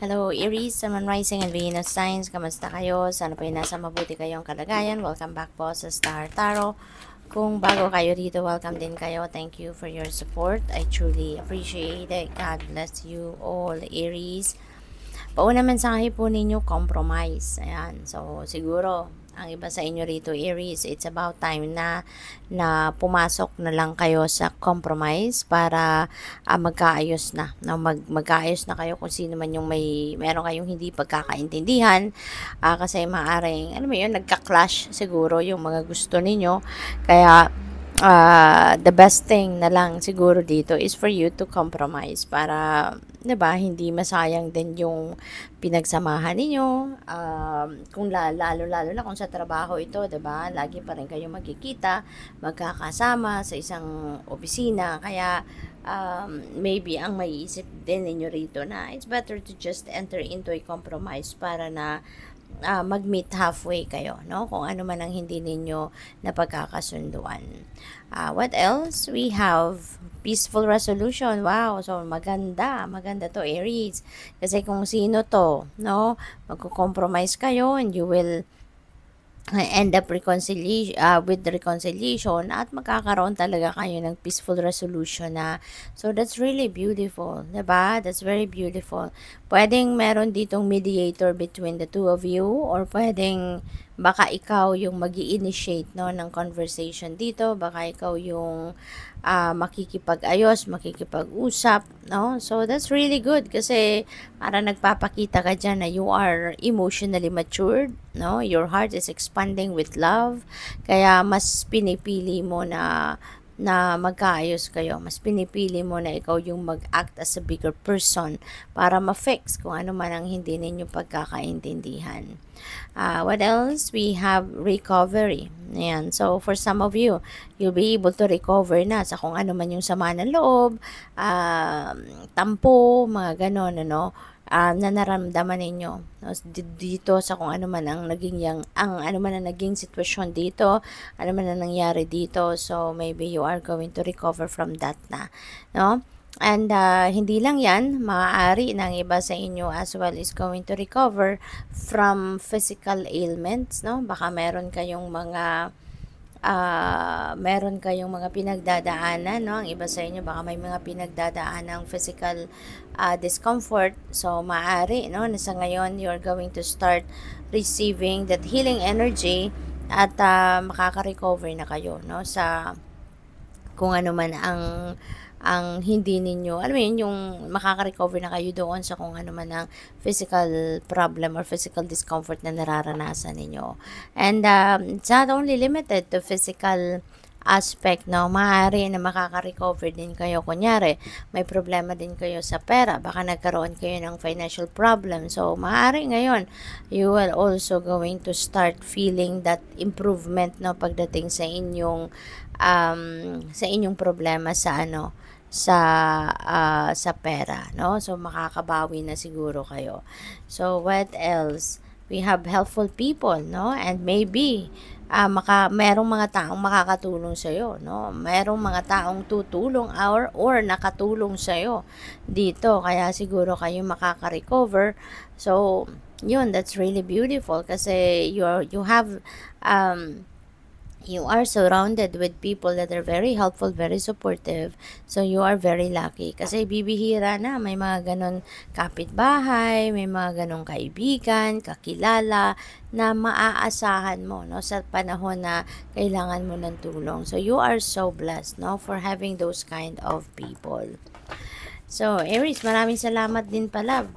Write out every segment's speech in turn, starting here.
Hello Aries, Sun, Rising and Venus Signs. Kamusta kayo? Sana po nasa mabuti kayong kalagayan. Welcome back po sa Star Tarot. Kung bago kayo dito, welcome din kayo. Thank you for your support. I truly appreciate it. God bless you all, Aries. Pauna mensahe po ninyo, compromise. Ayan. So, siguro, ang iba sa inyo rito, Aries, it's about time na pumasok na lang kayo sa compromise para magkaayos na. No? Magkaayos na kayo kung sino man yung meron kayong hindi pagkakaintindihan. Kasi maaaring, ano mo yun, nagka-clash siguro yung mga gusto ninyo. Kaya, the best thing na lang siguro dito is for you to compromise para, 'di ba, hindi masayang din yung pinagsamahan ninyo. Kung lalo na kung sa trabaho ito, 'di ba? Lagi pa rin kayo magkikita, magkakasama sa isang opisina. Kaya maybe ang maiisip din ninyo rito na it's better to just enter into a compromise para na mag-meet halfway kayo, no? Kung ano man ang hindi ninyo napagkakasunduan. What else? We have peaceful resolution. Wow, so maganda to, Aries. Kasi kung sino to, no? Magko-compromise kayo and you will end up with reconciliation at magkakaroon talaga kayo ng peaceful resolution na. So that's really beautiful, diba? That's very beautiful. Pwedeng meron ditong mediator between the two of you, or pwedeng baka ikaw yung magi-initiate, no, ng conversation dito, baka ikaw yung makikipag-ayos, makikipag-usap, no? So that's really good kasi para nagpapakita ka dyan na you are emotionally matured, no? Your heart is expanding with love, kaya mas pinipili mo na magkaayos kayo. Mas pinipili mo na ikaw yung mag-act as a bigger person para ma-fix kung ano man ang hindi ninyo pagkakaintindihan. What else? We have recovery. Ayan. So, for some of you, you'll be able to recover na sa kung ano man yung sama ng loob, tampo, mga ganon, ano, na naramdaman ninyo, no? Dito sa kung ano man ang naging sitwasyon dito, ano man ang nangyari dito. So maybe you are going to recover from that na, no? And hindi lang yan, maaari ng iba sa inyo as well is going to recover from physical ailments, no? Baka meron kayong mga pinagdadaanan, no? Ang iba sa inyo baka may mga pinagdadaanan ng physical discomfort. So maaari, no, na sa ngayon you're going to start receiving that healing energy at makaka-recover na kayo, no, sa kung ano man ang hindi ninyo, alam mo yun, yung makaka-recover na kayo doon sa kung ano man ang physical problem or physical discomfort na nararanasan ninyo. And it's not only limited to physical aspect, no? Maaari na makaka-recover din kayo. Kunyari, may problema din kayo sa pera, baka nagkaroon kayo ng financial problem. So, maaari ngayon, you will also going to start feeling that improvement, no, pagdating sa inyong problema sa sa pera, no? So makakabawi na siguro kayo. So what else? We have helpful people, no? And maybe merong mga taong makakatulong sa iyo, no? Merong mga taong tutulong or nakatulong sa iyo dito, kaya siguro kayo makaka-recover. So yun, that's really beautiful kasi you are surrounded with people that are very helpful, very supportive. So, you are very lucky. Kasi bibihira na, may mga ganon kapitbahay, may mga ganon kaibigan, kakilala, na maaasahan mo, no, sa panahon na kailangan mo ng tulong. So, you are so blessed, no, for having those kind of people. So, Aries, maraming salamat din pala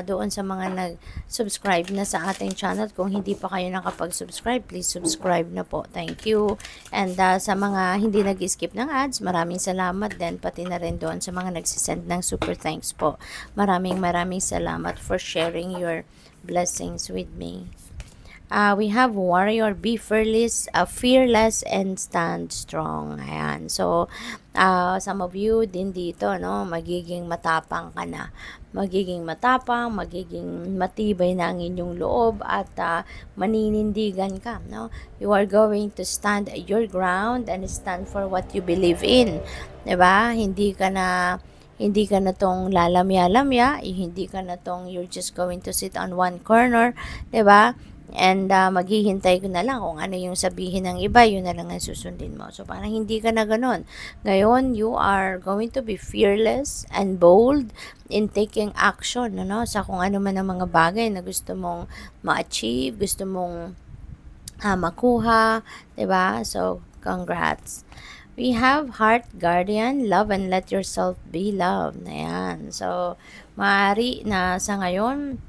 doon sa mga nag-subscribe na sa ating channel. Kung hindi pa kayo nakapag-subscribe, please subscribe na po. Thank you. And sa mga hindi nag-skip ng ads, maraming salamat din. Pati na rin doon sa mga nagsisend ng super thanks po. Maraming salamat for sharing your blessings with me. We have warrior, be fearless, and stand strong. Ayan. So, some of you din dito, no, magiging matapang ka na. Magiging matapang, magiging matibay na ang inyong loob at maninindigan ka, no? You are going to stand your ground and stand for what you believe in. 'Di ba? Hindi ka na tong lalamya-lamya, hindi ka na tong you're just going to sit on one corner, 'di ba? And maghihintay ko na lang kung ano yung sabihin ng iba, yun na lang ang susundin mo. So parang hindi ka na ganun. Ngayon, you are going to be fearless and bold in taking action, no? Sa kung ano man ang mga bagay na gusto mong ma-achieve, gusto mong makuha, 'di ba? So congrats. We have Heart Guardian, love and let yourself be loved. Ayan. So, maaari na sa ngayon,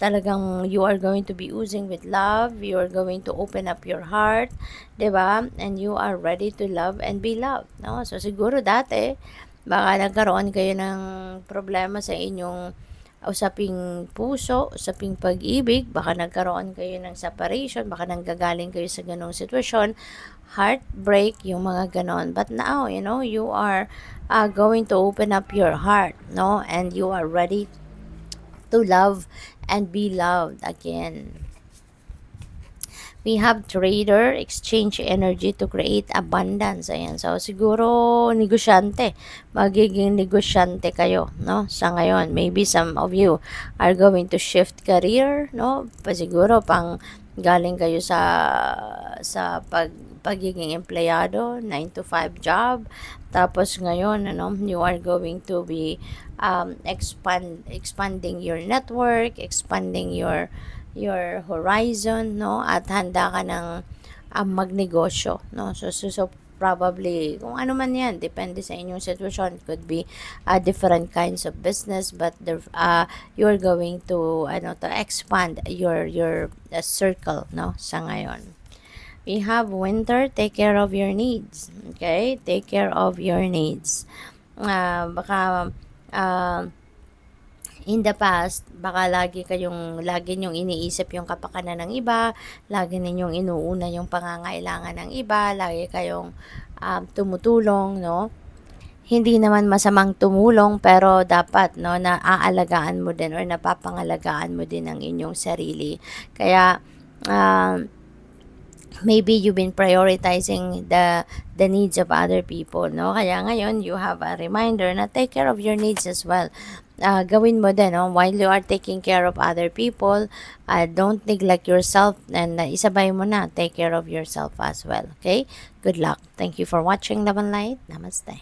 talagang you are going to be oozing with love. You are going to open up your heart, 'di ba? And you are ready to love and be loved, no? So, siguro dati, baka nagkaroon kayo ng problema sa inyong usaping puso, usaping pag-ibig, baka nagkaroon kayo ng separation, baka nanggagaling kayo sa ganong sitwasyon, heartbreak, yung mga ganon. But now, you are going to open up your heart, no? And you are ready to love and be loved again. We have trader, exchange energy to create abundance. Ayan. So, siguro, negosyante. Magiging negosyante kayo, no? Sa ngayon, maybe some of you are going to shift career, no? Siguro, galing kayo sa pagiging empleyado, 9 to 5 job. Tapos, ngayon, you are going to be expanding your network, expanding your horizon, no? At handa ka ng magnegosyo, no? So probably, kung ano man yan, depende sa inyong sitwasyon. It could be different kinds of business, but you're going to expand your circle, no? Sa ngayon. We have winter, take care of your needs. Okay? Take care of your needs. Baka in the past, baka lagi ninyong iniisip yung kapakanan ng iba, lagi ninyong inuuna yung pangangailangan ng iba, lagi kayong tumutulong, no? Hindi naman masamang tumulong, pero dapat, no, na aalagaan mo din or napapangalagaan mo din ang inyong sarili. Kaya, maybe you've been prioritizing the needs of other people, no? Kaya ngayon, you have a reminder na take care of your needs as well. Gawin mo din, no? While you are taking care of other people, don't neglect yourself, and isabay mo na, take care of yourself as well, okay? Good luck. Thank you for watching Love and Light. Namaste.